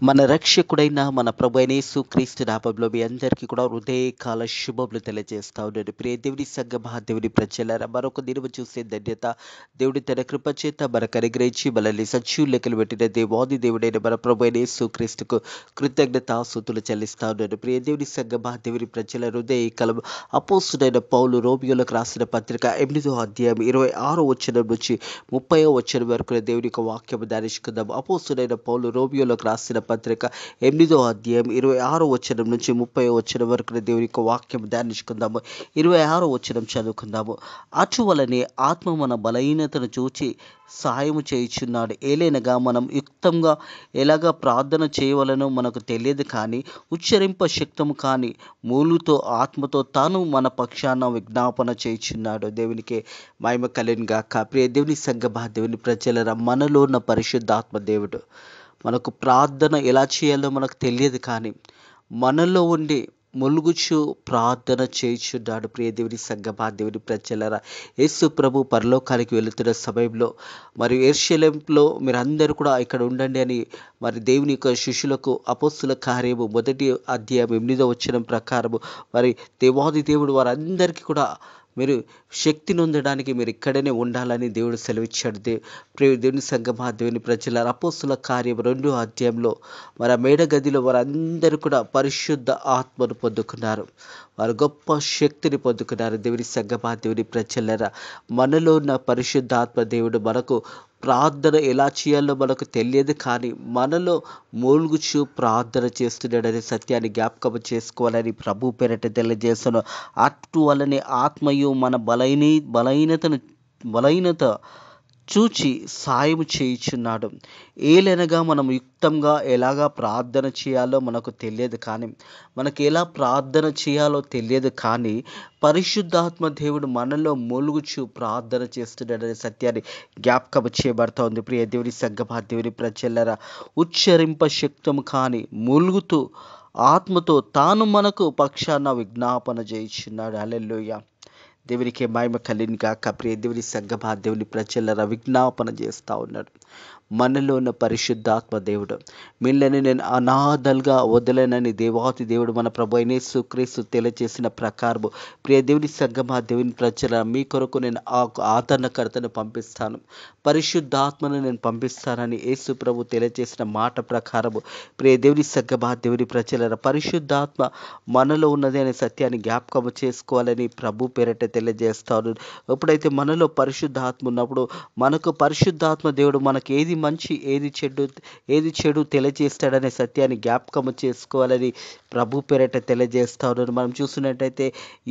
మన రక్షకుడైన మన ప్రభు అయిన యేసుక్రీస్తు నామములో మీ అందరికీ కూడా హృదయకాల శుభములు తెలియజేస్తా ఉన్నాను. ప్రియ దేవుని సంగమా, దేవుని ప్రజలారా, మరొక దినము చూసే ధన్యత దేవుడి తన కృప చేత మనకు అనుగ్రహించి మనల్ని సజీవ లెక్కలు పెట్టిన దేవాది దేవుడైన మన ప్రభు అయిన యేసుక్రీస్తుకు కృతజ్ఞతాస్తుతులు చెల్లిస్తా ఉన్నాను. ప్రియ దేవుని సంగమా, దేవుని ప్రజల హృదయకాలం అపోస్తుడైన పౌలు రోమియోలకు రాసిన పత్రిక 8వ అధ్యాయం 26వ వచనం నుంచి 30వ వచనం వరకు దేవుని యొక్క వాక్యం ధ్యానించుకుందాం. అపోస్తుడైన పౌలు రోమియోలకు రాసిన పత్రిక 8వ అధ్యాయం 26వ వచనం నుంచి 30వ వచనం వరకు దేవుని యొక్క వాక్యం ధ్యానించుకుందాము. 26వ వచనం చదువుకుందాము. అటువలనే ఆత్మ మన బలహీనతను చూచి సహాయము చేయుచున్నాడు. ఏలైనగా మనం యుక్తంగా ఎలాగా ప్రార్థన చేయవలనో మనకు తెలియదు, కానీ ఉచ్చరింప శక్తము కానీ మూలుతో ఆత్మతో తాను మన పక్షాన విజ్ఞాపన చేయుచున్నాడు. దేవునికి మహిమ కలుగును గాక. ప్రియ దేవుని సంగమా, దేవుని ప్రజలరా, మనలో ఉన్న పరిశుద్ధాత్మ దేవుడు మనకు ప్రార్థన ఎలా చేయాలో మనకు తెలియదు, కానీ మనలో ఉండి మొలుగుచు ప్రార్థన చేయుచున్నాడు. ప్రియ దేవుని సంగమా, దేవుని ప్రజలరా, యేసు ప్రభు పరలోకానికి వెళుతున్న సమయంలో మరి యెరూషలేములో మీరందరూ కూడా ఇక్కడ ఉండండి అని మరి దేవుని యొక్క శిష్యులకు అపోస్తుల కార్యము 1వ అధ్యాయం 8వ వచనం ప్రకారము మరి దేవాది దేవుడు వారందరికీ కూడా మీరు శక్తిని పొందడానికి మీరు ఇక్కడనే ఉండాలని దేవుడు సెలవిచ్చాడు. దేవుని సంగమా, దేవుని ప్రజల అపోస్తుల కార్యం 2వ అధ్యాయంలో మరి ఆ మేడ గదిలో వారందరూ కూడా పరిశుద్ధ ఆత్మను పొందుకున్నారు. వారు గొప్ప శక్తిని పొందుకున్నారు. దేవుని సంగమా, దేవుని ప్రజలరా, మనలో ఉన్న పరిశుద్ధాత్మ దేవుడు మనకు ప్రార్థన ఎలా చేయాలో మనకు తెలియదు, కానీ మనలో మూలుగుచు ప్రార్థన చేస్తున్నాడనే సత్యాన్ని జ్ఞాపకం చేసుకోవాలని ప్రభు పేరట తెలియజేస్తున్నాను. అటువలనే ఆత్మయు మన బలహీనత చూచి సాయము చేయుచున్నాడు. ఏలనగా మనం యుక్తంగా ఎలాగా ప్రార్థన చేయాలో మనకు తెలియదు, కానీ మనకు ఎలా ప్రార్థన చేయాలో తెలియదు, కానీ పరిశుద్ధాత్మ దేవుడు మనలో మూలుగుచు ప్రార్థన చేస్తున్నాడనే సత్యాన్ని జ్ఞాపకం చేయబడతా ఉంది. ప్రియ దేవుని సంగమా, దేవుని ప్రజలరా, ఉచ్చరింప శక్తము కానీ మూలుగుతూ ఆత్మతో తాను మనకు పక్షాన విజ్ఞాపన చేయుచున్నాడు. హల్లెలూయా. దేవునికి మహిమ కలిగిన గాక. ప్రియ దేవుని సంగమా, దేవుని ప్రజలరా, విజ్ఞాపన చేస్తూ ఉన్నాడు. మనలో ఉన్న పరిశుద్ధాత్మ దేవుడు మిమ్మల్ని నేను అనాథలుగా వదలనని దేవాతి దేవుడు మన ప్రభు అయిన యేసుక్రీస్తు తెలియజేసిన ప్రకారము ప్రియ దేవుని సంగమా, దేవుని ప్రజల మీ కొరకు నేను ఆదరణకర్తను పంపిస్తాను, పరిశుద్ధాత్మను నేను పంపిస్తానని యేసు ప్రభు తెలియజేసిన మాట ప్రకారము ప్రియ దేవుని సంగమా, దేవుని ప్రజల పరిశుద్ధాత్మ మనలో ఉన్నది అనే సత్యాన్ని జ్ఞాపకం చేసుకోవాలని ప్రభు పేరట తెలియజేస్తాను. ఎప్పుడైతే మనలో పరిశుద్ధాత్మ ఉన్నప్పుడు మనకు పరిశుద్ధాత్మ దేవుడు మనకి ఏది మంచి ఏది చెడు తెలియజేస్తాడనే సత్యాన్ని జ్ఞాపకం చేసుకోవాలని ప్రభు పేరట తెలియజేస్తా ఉన్నారు. మనం చూసినట్టయితే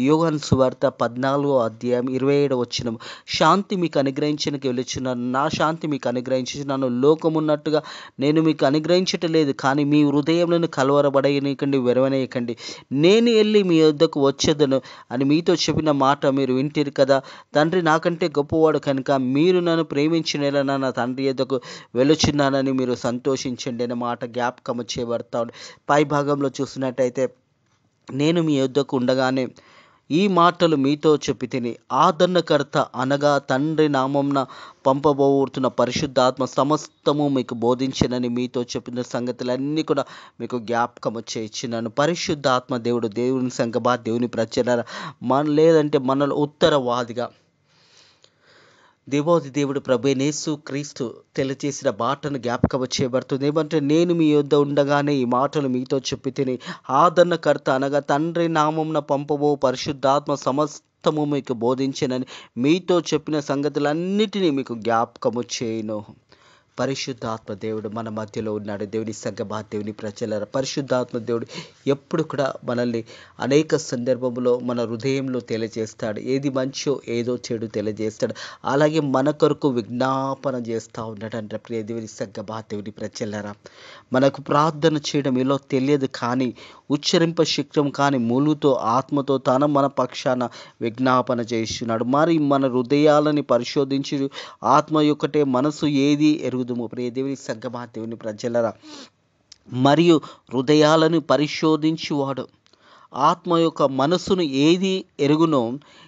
యోహాను సువార్త 14వ అధ్యాయం 27వ వచనం, శాంతి మీకు అనుగ్రహించడానికి వెళుచున్నాను, నా శాంతి మీకు అనుగ్రహించుచున్నాను, లోకమున్నట్టుగా నేను మీకు అనుగ్రహించటం లేదు, కానీ మీ హృదయంలో కలవరబడనీయకండి, వెరవనీయకండి, నేను వెళ్ళి మీ వద్దకు వచ్చేదను అని మీతో చెప్పిన మాట మీరు వింటారు కదా. తండ్రి నాకంటే గొప్పవాడు కనుక మీరు నన్ను ప్రేమించిన నా తండ్రి యొద్దకు వెళుచున్నానని మీరు సంతోషించండి అనే మాట జ్ఞాపకం చేయబడతాడు. పై భాగంలో చూసినట్టయితే, నేను మీ యొద్దకు ఉండగానే ఈ మాటలు మీతో చెప్పి తిని, ఆదరణకర్త అనగా తండ్రి నామంన పంపబోతున్న పరిశుద్ధాత్మ సమస్తము మీకు బోధించనని మీతో చెప్పిన సంగతులన్నీ కూడా మీకు జ్ఞాపకం చేయించినాను. పరిశుద్ధాత్మ దేవుడు, దేవుని సంగమా, దేవుని ప్రచార లేదంటే మనలో ఉత్తరవాదిగా దేవాది దేవుడు ప్రభు అయిన యేసుక్రీస్తు తెలియజేసిన మాటను జ్ఞాపకం చేయబడుతుంది. ఏమంటే, నేను మీ యొద్ద ఉండగానే ఈ మాటలు మీతో చెప్పి తిని, ఆదరణకర్త అనగా తండ్రి నామంన పంపబో పరిశుద్ధాత్మ సమస్తము మీకు బోధించనని మీతో చెప్పిన సంగతులన్నిటినీ మీకు జ్ఞాపకము చేయను. పరిశుద్ధాత్మ దేవుడు మన మధ్యలో ఉన్నాడు. దేవుని సంగమా, దేవుని ప్రజల పరిశుద్ధాత్మ దేవుడు ఎప్పుడు కూడా మనల్ని అనేక సందర్భంలో మన హృదయంలో తెలియజేస్తాడు. ఏది మంచో ఏదో చెడు తెలియజేస్తాడు. అలాగే మన కొరకు విజ్ఞాపన చేస్తూ ఉన్నాడంట. ప్రియ దేవుని సంగమా, దేవుని ప్రజలరా, మనకు ప్రార్థన చేయడం ఏలో తెలియదు, కానీ ఉచ్చరింప శక్తం కానీ మూలుతో ఆత్మతో తాను మన పక్షాన విజ్ఞాపన చేస్తున్నాడు. మరి మన హృదయాలని పరిశోధించి ఆత్మ యొక్కటే మనసు ఏది ఎరుగుదుము. ప్రియ దేవుని సంగమా, దేవుని ప్రజలరా, మరియు హృదయాలను పరిశోధించువాడు ఆత్మ యొక్క మనసును ఏది ఎరుగునో,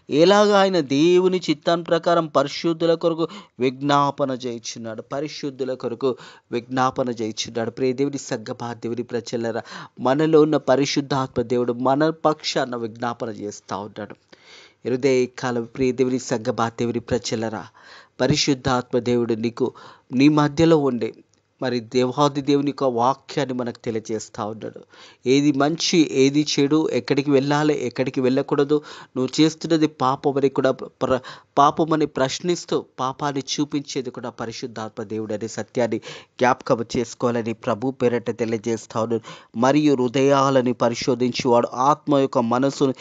ఎలాగా ఆయన దేవుని చిత్తాన్ని ప్రకారం పరిశుద్ధుల కొరకు విజ్ఞాపన చేయుచున్నాడు. పరిశుద్ధుల కొరకు విజ్ఞాపన చేయుచున్నాడు. ప్రియ దేవుని సంగమా, దేవుని ప్రజలారా, మనలో ఉన్న పరిశుద్ధాత్మ దేవుడు మన పక్షాన విజ్ఞాపన చేస్తూ ఉన్నాడు. హృదయ కాలం ప్రియ దేవుని సంగమా, దేవుని ప్రజలారా, పరిశుద్ధాత్మ దేవుడు నీ మధ్యలో ఉండే మరి దేవాది దేవుని యొక్క వాక్యాన్ని మనకు తెలియజేస్తూ ఉన్నాడు. ఏది మంచి, ఏది చెడు, ఎక్కడికి వెళ్ళాలి, ఎక్కడికి వెళ్ళకూడదు, నువ్వు చేస్తున్నది పాపమని కూడా పాపమని ప్రశ్నిస్తూ పాపాన్ని చూపించేది కూడా పరిశుద్ధాత్మ దేవుడు అనే సత్యాన్ని జ్ఞాపకం చేసుకోవాలని ప్రభు పేరట తెలియజేస్తా ఉన్నాడు. మరియు హృదయాలని పరిశోధించేవాడు ఆత్మ యొక్క మనసును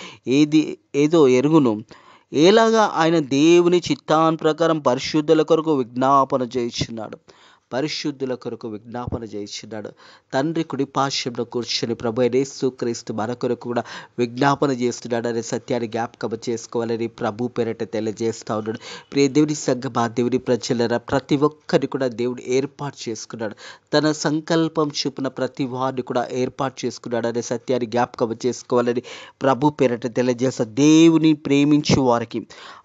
ఏదో ఎరుగును, ఎలాగా ఆయన దేవుని చిత్తాన్ ప్రకారం పరిశుద్ధుల కొరకు విజ్ఞాపన చేయుచున్నాడు. పరిశుద్ధుల కొరకు విజ్ఞాపన చేయుచున్నాడు. తండ్రి కుడిపార్శ్వంలో కూర్చొని ప్రభు యేసుక్రీస్తు మన కొరకు కూడా విజ్ఞాపన చేస్తున్నాడు అనే సత్యాన్ని జ్ఞాపకం చేసుకోవాలని ప్రభు పేరట తెలియజేస్తూ ఉన్నాడు. ప్రియ దేవుని సంగమా, దేవుని ప్రజలారా, ప్రతి ఒక్కరిని కూడా దేవుడు ఏర్పాటు చేసుకున్నాడు. తన సంకల్పం చూపిన ప్రతి వారిని కూడా ఏర్పాటు చేసుకున్నాడు అనే సత్యాన్ని జ్ఞాపకం చేసుకోవాలని ప్రభు పేరట తెలియజేస్తా. దేవుని ప్రేమించే వారికి,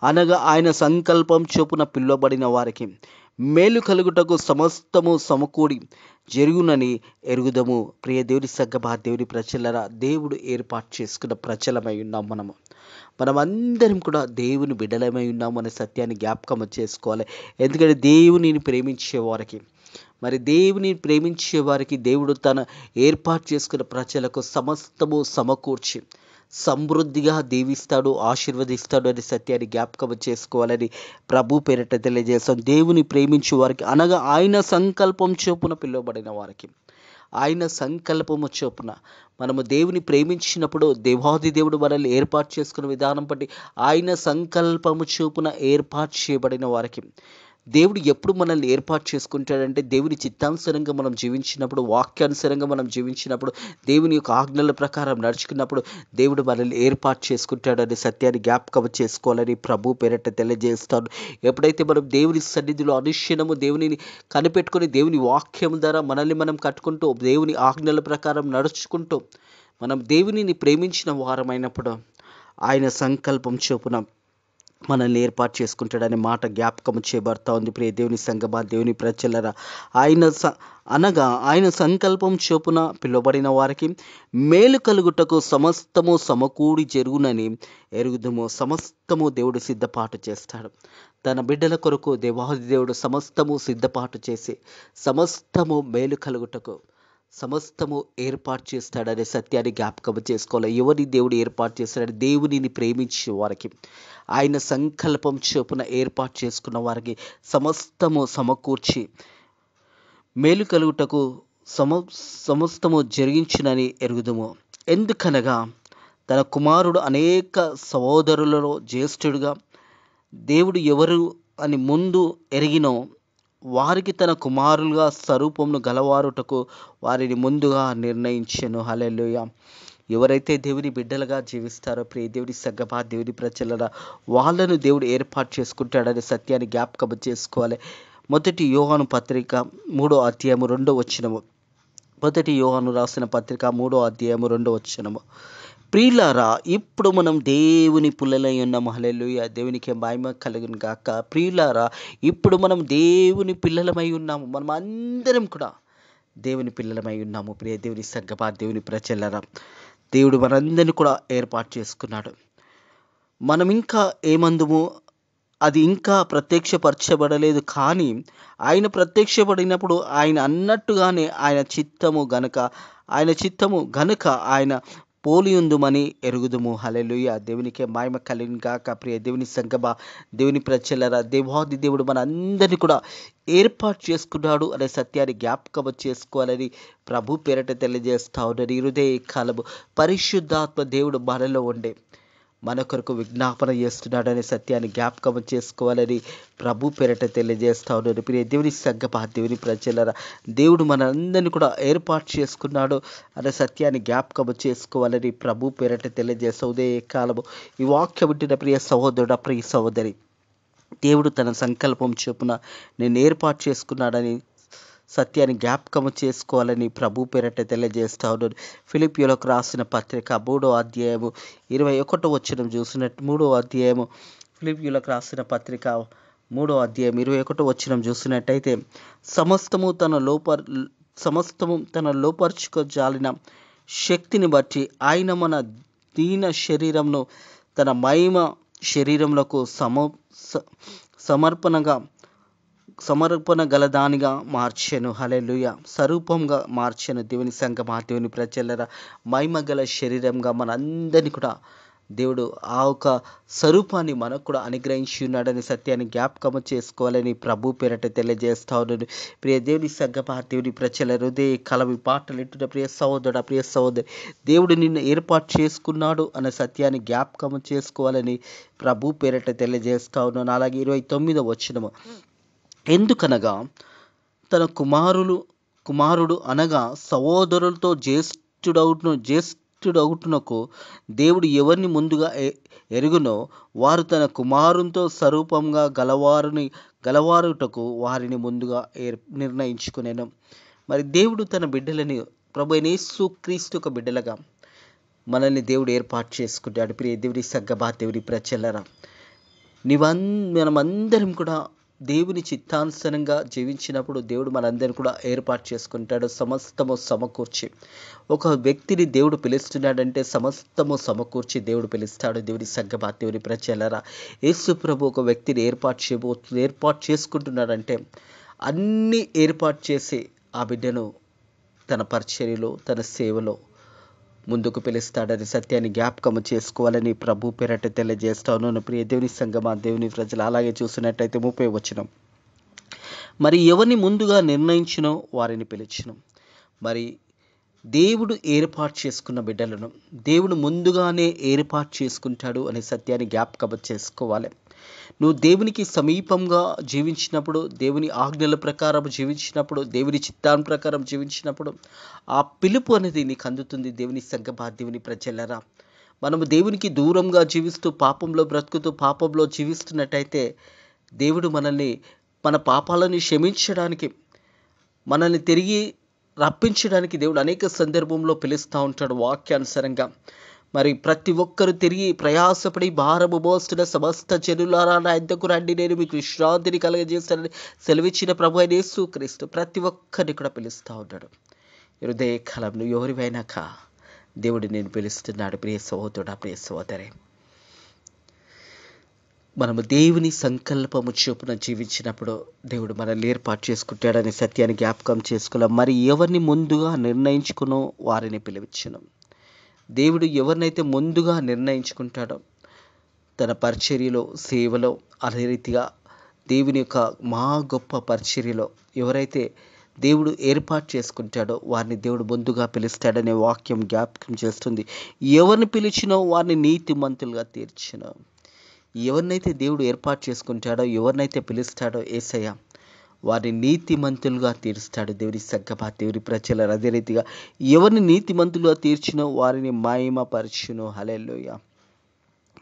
అనగా ఆయన సంకల్పం చొప్పున పిలువబడిన వారికి మేలు కలుగుటకు సమస్తము సమకూడి జరుగునని ఎరుగుదము. ప్రియ దేవుని సంగమా, దేవుని ప్రజలారా, దేవుడు ఏర్పాటు చేసుకున్న ప్రజలమై ఉన్నాం. మనమందరం కూడా దేవుని బిడ్డలమై ఉన్నాము అనే సత్యాన్ని జ్ఞాపకం చేసుకోవాలి. ఎందుకంటే దేవునిని ప్రేమించే వారికి దేవుడు తన ఏర్పాటు చేసుకున్న ప్రజలకు సమస్తము సమకూర్చి సమృద్ధిగా దీవిస్తాడు, ఆశీర్వదిస్తాడు అనే సత్యాన్ని జ్ఞాపకం చేసుకోవాలని ప్రభు పేరిట తెలియజేస్తాం. దేవుని ప్రేమించే వారికి, అనగా ఆయన సంకల్పం చొప్పున పిలువబడిన వారికి, ఆయన సంకల్పము చొప్పున మనము దేవుని ప్రేమించినప్పుడు దేవాది దేవుడు మనల్ని ఏర్పాటు చేసుకున్న విధానం బట్టి ఆయన సంకల్పము చొప్పున ఏర్పాటు చేయబడిన వారికి దేవుడు ఎప్పుడు మనల్ని ఏర్పాటు చేసుకుంటాడంటే, దేవుని చిత్తానుసారంగా మనం జీవించినప్పుడు, వాక్యానుసారంగా మనం జీవించినప్పుడు, దేవుని యొక్క ఆజ్ఞల ప్రకారం నడుచుకున్నప్పుడు దేవుడు మనల్ని ఏర్పాటు చేసుకుంటాడు అనే సత్యాన్ని జ్ఞాపకం చేసుకోవాలని ప్రభు పేరట తెలియజేస్తాను. ఎప్పుడైతే మనం దేవుని సన్నిధిలో అనుక్షణము దేవునిని కనిపెట్టుకుని దేవుని వాక్యం ద్వారా మనల్ని మనం కట్టుకుంటూ దేవుని ఆజ్ఞల ప్రకారం నడుచుకుంటూ మనం దేవునిని ప్రేమించిన వారమైనప్పుడు ఆయన సంకల్పం చొప్పున మనల్ని ఏర్పాటు చేసుకుంటాడనే మాట జ్ఞాపకం చేయబడతా ఉంది. ప్రియ దేవుని సంగమా, దేవుని ప్రజలారా, ఆయన సంకల్పం చొప్పున పిలువబడిన వారికి మేలు కలుగుటకు సమస్తము సమకూడి జరుగునని ఎరుగుదుము. సమస్తము దేవుడు సిద్ధపాటు చేస్తాడు. తన బిడ్డల కొరకు దేవాది దేవుడు సమస్తము సిద్ధపాటు చేసి సమస్తము మేలు కలుగుటకు సమస్తము ఏర్పాటు చేస్తాడనే సత్యాన్ని జ్ఞాపకం చేసుకోవాలి. ఎవరి దేవుడు ఏర్పాటు చేస్తాడని, దేవునిని ప్రేమించే వారికి, ఆయన సంకల్పం చొప్పున ఏర్పాటు చేసుకున్న వారికి సమస్తము సమకూర్చి మేలు కలుగుటకు సమస్తము జరిగించునని ఎరుగుదుము. ఎందుకనగా తన కుమారుడు అనేక సహోదరులలో జ్యేష్ఠుడుగా దేవుడు ఎవరు అని ముందు ఎరిగినో వారికి తన కుమారులుగా స్వరూపమును గలవారుటకు వారిని ముందుగా నిర్ణయించెను. హల్లెలూయా. ఎవరైతే దేవుని బిడ్డలుగా జీవిస్తారో ప్రియ దేవుని సంగమా, దేవుని ప్రజలారా, వాళ్ళను దేవుడు ఏర్పాటు చేసుకుంటాడనే సత్యాన్ని జ్ఞాపకం చేసుకోవాలి. మొదటి యోహాను పత్రిక 3వ అధ్యాయము 2వ వచనము. మొదటి యోహాను రాసిన పత్రిక 3వ అధ్యాయము 2వ వచనము. ప్రియులారా, ఇప్పుడు మనం దేవుని పిల్లలై ఉన్నాము. హల్లెలూయా. దేవునికి మహిమ కలుగును గాక. ప్రియులారా, ఇప్పుడు మనం దేవుని పిల్లలమై ఉన్నాము. మనం అందరం కూడా దేవుని పిల్లలమై ఉన్నాము. ప్రియ దేవుని సంగమా, దేవుని ప్రజలారా, దేవుడు మనందరినీ కూడా ఏర్పాటు చేసుకున్నాడు. మనం ఇంకా ఏమందుము, అది ఇంకా ప్రత్యక్షపరచబడలేదు. కానీ ఆయన ప్రత్యక్షపడినప్పుడు ఆయన అన్నట్టుగానే ఆయన చిత్తము గనుక ఆయన పోలియుందుమని ఎరుగుదుము. హల్లెలూయా. దేవునికే మహిమ కలుగును గాక. ప్రియ దేవుని సంగమా, దేవుని ప్రజలారా, దేవాది దేవుడు మన అందరినీ కూడా ఏర్పాటు చేసుకున్నాడు అనే సత్యాన్ని జ్ఞాపకం చేసుకోవాలని ప్రభు పేరట తెలియజేస్తా ఉన్నాడు. ఈ హృదయ కాలము పరిశుద్ధాత్మ దేవుడు మనలో ఉండే మన కొరకు విజ్ఞాపన చేస్తున్నాడు అనే సత్యాన్ని జ్ఞాపకం చేసుకోవాలని ప్రభు పేరట తెలియజేస్తా ఉన్నాడు. ప్రియ దేవుని సంగమా, దేవుని ప్రజలారా, దేవుడు మనందరినీ కూడా ఏర్పాటు చేసుకున్నాడు అనే సత్యాన్ని జ్ఞాపకం చేసుకోవాలని ప్రభు పేరట తెలియజేస్తా. ఉదయ కాలము ఈ వాక్యం వింటున్న ప్రియ సహోదరుడు, ప్రియ సహోదరి, దేవుడు తన సంకల్పం చొప్పున నేను ఏర్పాటు చేసుకున్నాడని సత్యాన్ని జ్ఞాపకము చేసుకోవాలని ప్రభు పేరట తెలియజేస్తా ఉన్నాను. ఫిలిప్పీయులకు రాసిన పత్రిక 3వ అధ్యాయము 21వ వచనం చూసినట్టు 3వ అధ్యాయము ఫిలిప్పీయులకు రాసిన పత్రిక 3వ అధ్యాయం 21వ వచనం చూసినట్టయితే సమస్తము తన లోపరుచుకోజాలిన శక్తిని బట్టి ఆయన మన దీన శరీరంను తన మహిమ శరీరములకు సమర్పణ గలదానిగా మార్చెను. హల్లెలూయా. స్వరూపంగా మార్చెను. దేవుని సంగమా, దేవుని ప్రజలరా, మహిమ గల శరీరంగా మనందరినీ కూడా దేవుడు ఆ ఒక స్వరూపాన్ని మనకు కూడా అనుగ్రహించి ఉన్నాడని సత్యాన్ని జ్ఞాపకము చేసుకోవాలని ప్రభు పేరట తెలియజేస్తా ఉన్నాడు. ప్రియ దేవుని సంగమా, దేవుని ప్రజల హృదయ కలవి పాటలు ఇట్టున్న ప్రియ సహోదరుడు, ప్రియ సహోదరి, దేవుడు నిన్ను ఏర్పాటు చేసుకున్నాడు అనే సత్యాన్ని జ్ఞాపకము చేసుకోవాలని ప్రభు పేరట తెలియజేస్తా ఉన్నాను. అలాగే 29వ వచనము, ఎందుకనగా తన కుమారుడు అనగా సహోదరులతో జ్యేష్ఠుడౌటునకు దేవుడు ఎవరిని ముందుగా ఎరుగునో వారు తన కుమారునితో స్వరూపంగా గలవారుటకు వారిని ముందుగా నిర్ణయించుకునేను. మరి దేవుడు తన బిడ్డలని ప్రభు యేసు క్రీస్తు ఒక బిడ్డలుగా మనల్ని దేవుడు ఏర్పాటు చేసుకుంటాడు. ప్రియ దేవుడి సగ్గబా, దేవుడి ప్రజలరా, మనమందరం కూడా దేవుని చిత్తానుసారంగా జీవించినప్పుడు దేవుడు మనందరిని కూడా ఏర్పాటు చేసుకుంటాడు. సమస్తము సమకూర్చి ఒక వ్యక్తిని దేవుడు పిలుస్తున్నాడంటే సమస్తము సమకూర్చి దేవుడు పిలుస్తాడు. దేవుని సంగమా, దేవుని ప్రజలరా, యేసు ప్రభు ఒక వ్యక్తిని ఏర్పాటు చేసుకుంటున్నాడంటే అన్నీ ఏర్పాటు చేసి ఆ బిడ్డను తన పరిచర్యలో, తన సేవలో ముందుకు పిలుస్తాడని సత్యాన్ని జ్ఞాపకము చేసుకోవాలని ప్రభు పేరట తెలియజేస్తాను. ప్రియ దేవుని సంగమా, దేవుని ప్రజలు, అలాగే చూసినట్టయితే 30వ వచనం, మరి ఎవరిని ముందుగా నిర్ణయించినో వారిని పిలిచెను. మరి దేవుడు ఏర్పాటు చేసుకున్న బిడ్డలను దేవుడు ముందుగానే ఏర్పాటు చేసుకుంటాడు అనే సత్యాన్ని జ్ఞాపకం చేసుకోవాలి. నువ్వు దేవునికి సమీపంగా జీవించినప్పుడు, దేవుని ఆజ్ఞల ప్రకారం జీవించినప్పుడు, దేవుని చిత్తాన్ని ప్రకారం జీవించినప్పుడు ఆ పిలుపు అనేది నీకు అందుతుంది. దేవుని సంగమా, దేవుని ప్రజలరా, మనము దేవునికి దూరంగా జీవిస్తూ పాపంలో బ్రతుకుతూ పాపంలో జీవిస్తున్నట్టయితే దేవుడు మనల్ని మన పాపాలను క్షమించడానికి, మనల్ని తిరిగి రప్పించడానికి దేవుడు అనేక సందర్భంలో పిలుస్తూ ఉంటాడు వాక్యానుసారంగా. మరి ప్రతి ఒక్కరు తిరిగి ప్రయాసపడి భారము మోస్తున్న సమస్త జనులారా నా యొద్దకు రండి, నేను మీకు విశ్రాంతిని కలుగజేస్తానని సెలవిచ్చిన ప్రభు అయిన యేసు క్రీస్తు ప్రతి ఒక్కరిని కూడా పిలుస్తూ ఉన్నాడు. హృదయ కాలంలో ఎవరివైనాక దేవుడు నేను పిలుస్తున్నాడు. ప్రియ సహోదరుడా, ప్రియ సహోదరి, మనము దేవుని సంకల్పము చొప్పున జీవించినప్పుడు దేవుడు మనల్ని ఏర్పాటు చేసుకుంటాడని సత్యాన్ని జ్ఞాపకం చేసుకోవాలి. మరి ఎవరిని ముందుగా నిర్ణయించుకునో వారిని పిలిపించను. దేవుడు ఎవరినైతే ముందుగా నిర్ణయించుకుంటాడో తన పరిచర్యలో, సేవలో, అదే రీతిగా దేవుని యొక్క గొప్ప పరిచర్యలో ఎవరైతే దేవుడు ఏర్పాటు చేసుకుంటాడో వారిని దేవుడు ముందుగా పిలుస్తాడనే వాక్యం జ్ఞాపకం చేస్తుంది. ఎవరిని పిలిచినో వారిని నీతిమంతులుగా తీర్చును. ఎవరినైతే దేవుడు ఏర్పాటు చేసుకుంటాడో, ఎవరినైతే పిలుస్తాడో యేసయ్య వారిని నీతిమంతులుగా తీరుస్తాడు. దేవుని సంగమా, దేవుని ప్రజల, అదే రీతిగా ఎవరిని నీతిమంతులుగా తీర్చినో వారిని మహిమపరచును. హల్లెలూయా.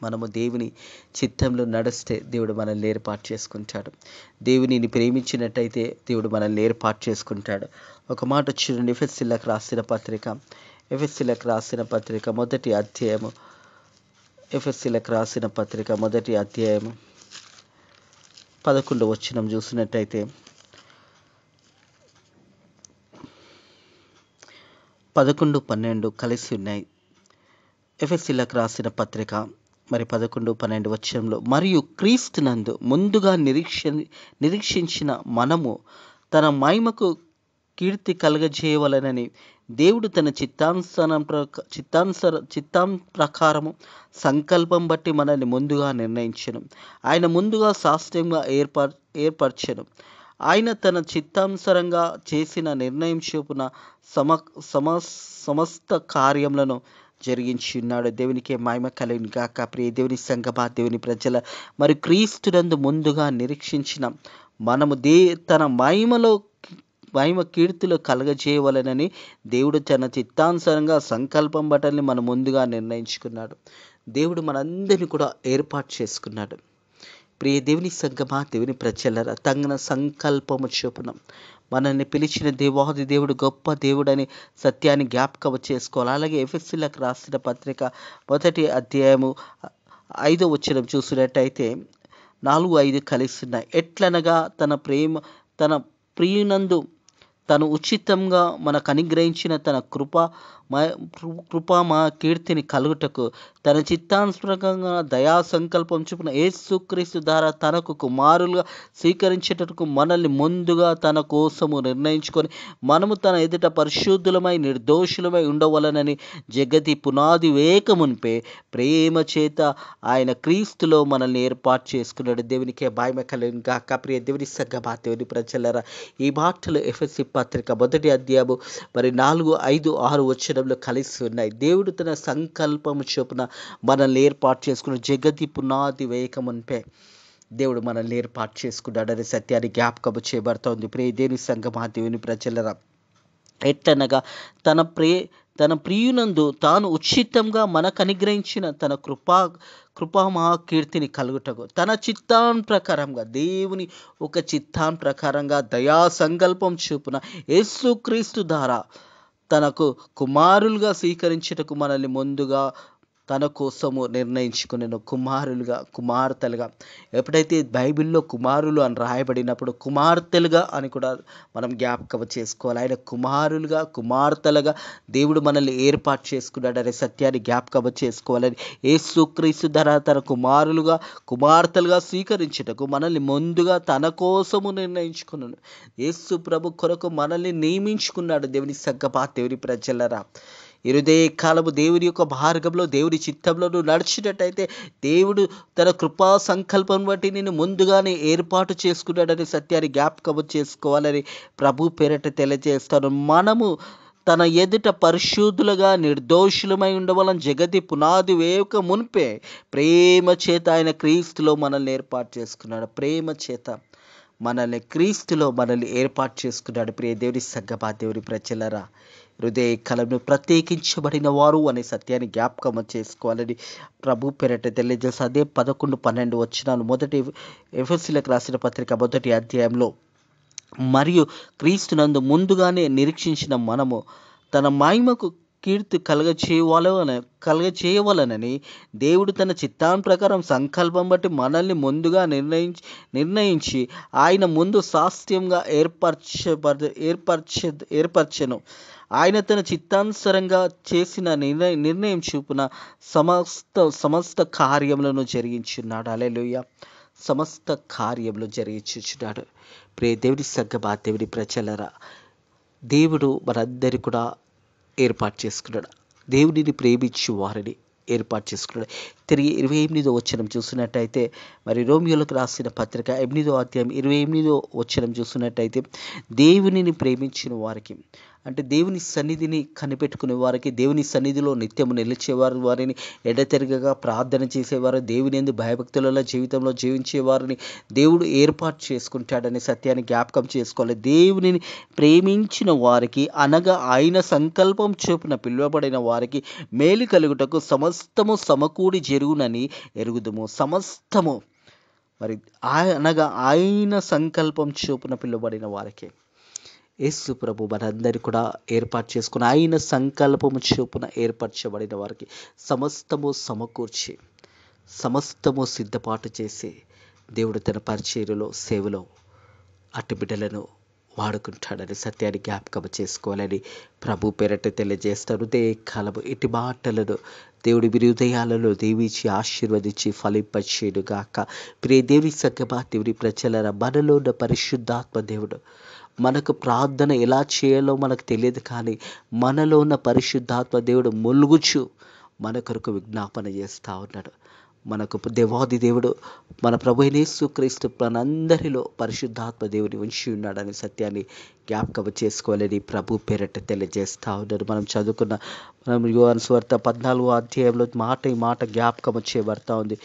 మనము దేవుని చిత్తంలో నడిస్తే దేవుడు మనల్ని ఏర్పాటు చేసుకుంటాడు. దేవునిని ప్రేమించినట్టయితే దేవుడు మనల్ని ఏర్పాటు చేసుకుంటాడు. ఒక మాట చూడండి, ఎఫెసీయులకు రాసిన పత్రిక మొదటి అధ్యాయము, ఎఫెసీయులకు రాసిన పత్రిక మొదటి అధ్యాయము 11వ వచనం చూసినట్టయితే 11, 12 కలిసి ఉన్నాయి. ఎఫెసీయులకు రాసిన పత్రిక మరి 11, 12 వచనంలో, మరియు క్రీస్తునందు ముందుగా నిరీక్షించిన మనము తన మహిమకు కీర్తి కలగజేయవలనని దేవుడు తన చిత్తం ప్రకారము సంకల్పం బట్టి మనల్ని ముందుగా నిర్ణయించెను. ఆయన ముందుగా శాస్త్రీయంగా ఏర్పరచెను. ఆయన తన చిత్తానుసారంగా చేసిన నిర్ణయం చొప్పున సమస్త కార్యములను జరిగించి ఉన్నాడు. దేవునికి మహిమ కలుగును గాక. ప్రియ దేవుని సంగమా, దేవుని ప్రజల, మరి క్రీస్తునందు ముందుగా నిరీక్షించిన మనము తన మహిమ కీర్తిలో కలగజేయవలనని దేవుడు తన చిత్తానుసారంగా సంకల్పం బట్టల్ని మనం ముందుగా నిర్ణయించుకున్నాడు. దేవుడు మనందరినీ కూడా ఏర్పాటు చేసుకున్నాడు. ప్రియ దేవుని సంగమా, దేవుని ప్రజలరా, తగిన సంకల్పము చొప్పున మనల్ని పిలిచిన దేవాది దేవుడు గొప్ప దేవుడని సత్యాన్ని జ్ఞాపకం చేసుకోవాలి. అలాగే ఎఫెసీయులకు రాసిన పత్రిక 1 అధ్యాయము 5వ వచనం చూసినట్టయితే 4-5 కలిసి ఉన్నాయి. ఎట్లనగా తన ప్రియునందు తను ఉచితంగా మనకు అనుగ్రహించిన తన కృప మా కీర్తిని కలుగుటకు తన చిత్తానుసారంగా దయా సంకల్పం చొప్పున యేసుక్రీస్తు ద్వారా తనకు కుమారులుగా స్వీకరించేటకు మనల్ని ముందుగా తన కోసము నిర్ణయించుకొని మనము తన ఎదుట పరిశుద్ధులమై నిర్దోషులమై ఉండవలనని జగతి పునాది వేయకమునిపే ప్రేమ చేత ఆయన క్రీస్తులో మనల్ని ఏర్పాటు చేసుకున్నాడు. దేవునికే మహిమ కలుగును గాక. ప్రియ దేవుని సంగమా, దేవుని ప్రజలారా, ఈ మాటలు ఎఫెసీ పత్రిక 1 అధ్యాయము 4, 5, 6 వచనంలో కలిసి ఉన్నాయి. దేవుడు తన సంకల్పము చొప్పున మనల్ని ఏర్పాటు చేసుకున్న జగతి పునాది వేయకమునిపే దేవుడు మనల్ని ఏర్పాటు చేసుకున్నాడు అనే సత్యాన్ని జ్ఞాపకము చేయబడుతోంది. ప్రియ దేవుని సంగమా, దేవుని ప్రజలరా, ఎట్లనగా తన ప్రియునందు తాను ఉచితంగా మనకు అనుగ్రహించిన తన కృపా మహాకీర్తిని కలుగుటకు తన చిత్తాన్ ప్రకారంగా, దేవుని ఒక చిత్తాన్ ప్రకారంగా దయా సంకల్పం చొప్పున యేసుక్రీస్తు ద్వారా తనకు కుమారులుగా స్వీకరించుటకు మనల్ని ముందుగా తన కోసము నిర్ణయించుకునేను. కుమారులుగా, కుమార్తెలుగా. ఎప్పుడైతే బైబిల్లో కుమారులు అని రాయబడినప్పుడు కుమార్తెలుగా అని కూడా మనం జ్ఞాపకం చేసుకోవాలి. ఆయన కుమారులుగా, కుమార్తెలుగా దేవుడు మనల్ని ఏర్పాటు చేసుకున్నాడు అనే సత్యాన్ని జ్ఞాపకం చేసుకోవాలని యేసుక్రీస్తు ధర తన కుమారులుగా, కుమార్తెలుగా స్వీకరించుటకు మనల్ని ముందుగా తన కోసము నిర్ణయించుకున్నాను. యేసు ప్రభు కొరకు మనల్ని నియమించుకున్నాడు. దేవుని సంగమా, దేవుని ప్రజలరా, ఇరుదే కాలము దేవుని యొక్క మార్గంలో, దేవుని చిత్తంలో నువ్వు నడిచినట్టయితే దేవుడు తన కృపా సంకల్పం బట్టి నేను ముందుగానే ఏర్పాటు చేసుకున్నాడని సత్యాన్ని జ్ఞాపకం చేసుకోవాలని ప్రభు పేరట తెలియజేస్తాను. మనము తన ఎదుట పరిశుద్ధులుగా నిర్దోషులమై ఉండవలని జగతి పునాది వేయక మునిపే ప్రేమ చేత ఆయన క్రీస్తులో మనల్ని ఏర్పాటు చేసుకున్నాడు. ప్రేమ చేత క్రీస్తులో మనల్ని ఏర్పాటు చేసుకున్నాడు. ప్రియ దేవుని సంగమా, దేవుని ప్రజలరా, హృదయ కలను ప్రత్యేకించబడిన వారు అనే సత్యాన్ని జ్ఞాపకం చేసుకోవాలని ప్రభు పేరట తెలియజేసి అదే 11, 12 వచనాలు మొదటి ఎఫెసీయులకు రాసిన పత్రిక 1 అధ్యాయంలో, మరియు క్రీస్తునందు ముందుగానే నిరీక్షించిన మనము తన మహిమకు కీర్తి కలగచేయవలనని దేవుడు తన చిత్తాన్ ప్రకారం సంకల్పం బట్టి మనల్ని ముందుగా నిర్ణయించి ఆయన ముందు శాస్త్రీయంగా ఏర్పరచెను. ఆయన తన చిత్తానుసారంగా చేసిన నిర్ణయం చూపున సమస్త కార్యములను జరిగించున్నాడు. హల్లెలూయా. సమస్త కార్యములు జరిగించుచున్నాడు. ప్రియ దేవుని సంగమా, దేవుని ప్రజలరా, దేవుడు మనందరి కూడా ఏర్పాటు చేసుకున్నాడు. దేవుడిని ప్రేమించు వారిని ఏర్పాటు చేసుకున్నాడు. తిరిగి 28వ వచనం చూసినట్టయితే, మరి రోమియోలకు రాసిన పత్రిక 8వ అధ్యాయం 28వ వచనం చూసినట్టయితే, దేవునిని ప్రేమించిన వారికి, అంటే దేవుని సన్నిధిని కనిపెట్టుకునే వారికి, దేవుని సన్నిధిలో నిత్యము నిలిచేవారు, వారిని ఎడతెరగగా ప్రార్థన చేసేవారు, దేవుని యందు భయభక్తులలో జీవితంలో జీవించేవారిని దేవుడు ఏర్పాటు చేసుకుంటాడనే సత్యాన్ని జ్ఞాపకం చేసుకోవాలి. దేవునిని ప్రేమించిన వారికి, అనగా ఆయన సంకల్పం చొప్పున పిలువబడిన వారికి మేలు కలుగుటకు సమస్తము సమకూడి జరుగునని ఎరుగుదుము. సమస్తము మరి అనగా ఆయన సంకల్పం చొప్పున పిలువబడిన వారికి యేసు ప్రభు మనందరి కూడా ఏర్పాటు చేసుకుని ఆయన సంకల్పము చొప్పున ఏర్పరచబడిన వారికి సమస్తము సమకూర్చి, సమస్తము సిద్ధపాటు చేసి దేవుడు తన పరిచర్యలో, సేవలో అటు బిడ్డలను వాడుకుంటాడని సత్యాన్ని జ్ఞాపకం చేసుకోవాలని ప్రభు పేరట తెలియజేస్తారు. దే కాలము ఇటు మాటలను దేవుడి హృదయాలలో దీవించి ఆశీర్వదించి ఫలింపచేయును గాక. ప్రియ దేవుని సంగమా, దేవుని ప్రజలరా, మనలో ఉన్న పరిశుద్ధాత్మ దేవుడు మనకు ప్రార్థన ఎలా చేయాలో మనకు తెలియదు, కానీ మనలో ఉన్న పరిశుద్ధాత్మ దేవుడు మొలుగుచు మన కొరకు విజ్ఞాపన చేస్తూ ఉన్నాడు. మనకు దేవాది దేవుడు మన ప్రభు యేసుక్రీస్తు మనందరిలో పరిశుద్ధాత్మ దేవుని ఉంచి ఉన్నాడనే సత్యాన్ని జ్ఞాపకం చేసుకోవాలని ప్రభు పేరట తెలియజేస్తూ ఉన్నాడు. మనం యోహాను సువార్త 14వ అధ్యాయంలో ఈ మాట జ్ఞాపకం చేయబడతా ఉంది.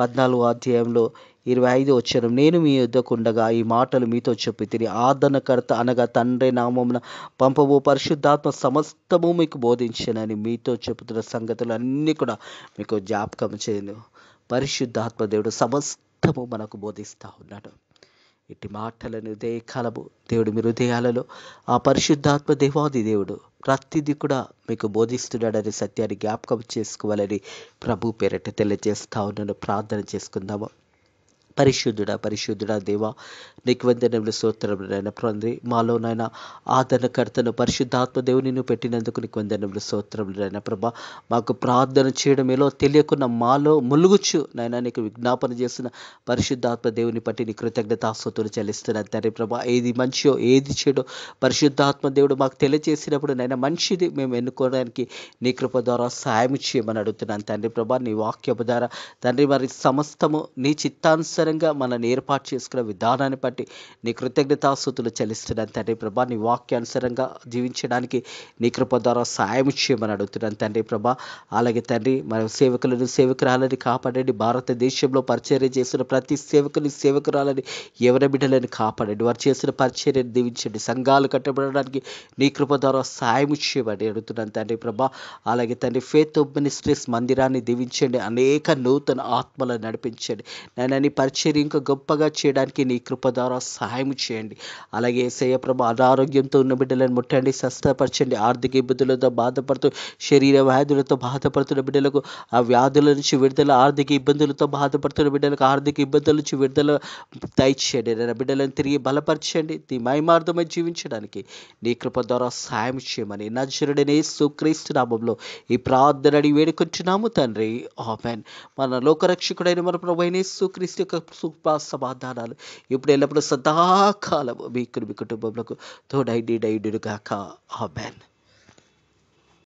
14వ అధ్యాయంలో 25వ వచనం, నేను మీ యొద్దకు ఉండగా ఈ మాటలు మీతో చెప్పి తిని ఆదరణకర్త అనగా తండ్రి నామమున పంపబో పరిశుద్ధాత్మ సమస్తము మీకు బోధించనని మీతో చెబుతున్న సంగతులు అన్నీ కూడా మీకు జ్ఞాపకం చేయను. పరిశుద్ధాత్మ దేవుడు సమస్తము మనకు బోధిస్తూ ఉన్నాడు. ఇట్టి మాటలను ఉదయకాలము దేవుడు మీ హృదయాలలో ఆ పరిశుద్ధాత్మ దేవాది దేవుడు ప్రతిదీ కూడా మీకు బోధిస్తున్నాడనే సత్యాన్ని జ్ఞాపకం చేసుకోవాలని ప్రభు పేరట తెలియజేస్తా ఉన్నాను. ప్రార్థన చేసుకుందాము. పరిశుద్ధుడా దేవా, నీకు వందనములు, స్తోత్రములు నాయన. తండ్రి, మాలోనైనా ఆదరణకర్తను పరిశుద్ధాత్మ దేవుని పెట్టినందుకు నీకు వందనములు, స్తోత్రములు నాయన. ప్రభా, మాకు ప్రార్థన చేయడం ఏలో తెలియకుండా మాలో ములుగుచ్చు నాయన నీకు విజ్ఞాపన చేస్తున్న పరిశుద్ధాత్మ దేవుని బట్టి నీ కృతజ్ఞతాస్తుతులు చెల్లిస్తున్నాను తండ్రి. ప్రభా, ఏది మంచియో ఏది చెడో పరిశుద్ధాత్మ దేవుడు మాకు తెలియజేసినప్పుడు నాయన మంచిది మేము ఎన్నుకోవడానికి నీ కృప ద్వారా సాయం చేయమని అడుగుతున్నాను తండ్రి. ప్రభా, నీ వాక్యపు ద్వారా తండ్రి మరి సమస్తము నీ చిత్తానుసారంగా మనల్ని ఏర్పాటు చేసుకున్న విధానాన్ని బట్టి నీ కృతజ్ఞతాస్తుతులు చెల్లిస్తున్నాను తండ్రి. ప్రభా, నీ వాక్యానుసారంగా జీవించడానికి నీ కృప ద్వారా సాయం చేయమని అడుగుతున్నాను తండ్రి. ప్రభా, అలాగే తండ్రి మన సేవకులను సేవకురాలని కాపాడండి. భారతదేశంలో పరిచర్య చేస్తున్న ప్రతి సేవకుని సేవకురాలని ఎవరి బిడ్డలని కాపాడండి. వారు చేసిన పరిచర్యను దీవించండి. సంఘాలు కట్టబడడానికి నీ కృప ద్వారా సాయం చేయమని అడుగుతున్నాను తండ్రి. ప్రభా, అలాగే తండ్రి ఫేత్ మినిస్ట్రీస్ మందిరాన్ని దీవించండి. అనేక నూతన ఆత్మలను నడిపించండి నాయన. నీ పరిచర్య ఇంకా గొప్పగా చేయడానికి నీ కృప ద్వారా సహాయం చేయండి. అలాగే యేసయ్య ప్రభు, అనారోగ్యంతో ఉన్న బిడ్డలను ముట్టండి, స్వస్థపరచండి. ఆర్థిక ఇబ్బందులతో బాధపడుతూ శరీర వ్యాధులతో బాధపడుతున్న బిడ్డలకు ఆ వ్యాధుల నుంచి విడుదల, ఆర్థిక ఇబ్బందులతో బాధపడుతున్న బిడ్డలకు ఆర్థిక ఇబ్బందుల నుంచి విడుదల దయచేయండి. నేను బిడ్డలను తిరిగి బలపరచండి. నీ మహిమార్థమై జీవించడానికి నీ కృప ద్వారా సాయం చేయమని నజరుడైన యేసుక్రీస్తు నామములో ఈ ప్రార్థన అడిగి వేడుకుంటున్నాము తండ్రి. ఆమేన్. మన లోకరక్షకుడైన మన ప్రభువైన యేసుక్రీస్తు యొక్క కృపా సమాధానాలు ఇప్పుడు ఎల్లప్పుడూ సదాకాలం మీ కుటుంబంలో తోడై నీడై ఉండును గాక. ఆమేన్.